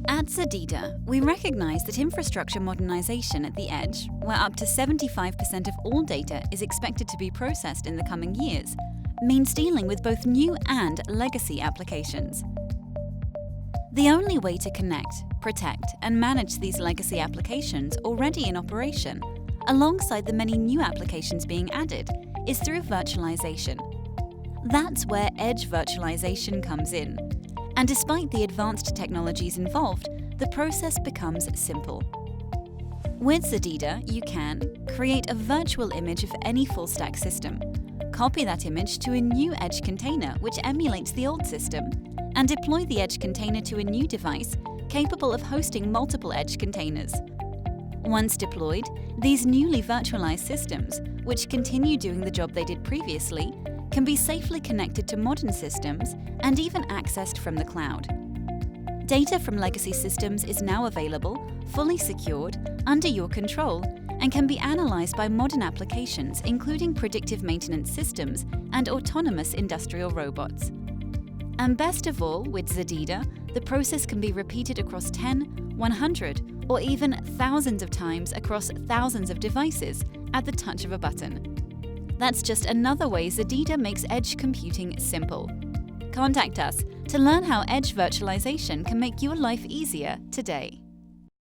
At SCADA, we recognize that infrastructure modernization at the edge, where up to 75% of all data is expected to be processed in the coming years, means dealing with both new and legacy applications. The only way to connect, protect, and manage these legacy applications already in operation, alongside the many new applications being added, is through virtualization. That's where edge virtualization comes in. And despite the advanced technologies involved, the process becomes simple. With SCADA, you can create a virtual image of any full-stack system, copy that image to a new edge container which emulates the old system, and deploy the edge container to a new device capable of hosting multiple edge containers. Once deployed, these newly virtualized systems, which continue doing the job they did previously, can be safely connected to modern systems and even accessed from the cloud. Data from legacy systems is now available, fully secured, under your control, and can be analyzed by modern applications including predictive maintenance systems and autonomous industrial robots. And best of all, with SCADA, the process can be repeated across 10, 100, or even thousands of times across thousands of devices at the touch of a button. That's just another way SCADA makes edge computing simple. Contact us to learn how edge virtualization can make your life easier today.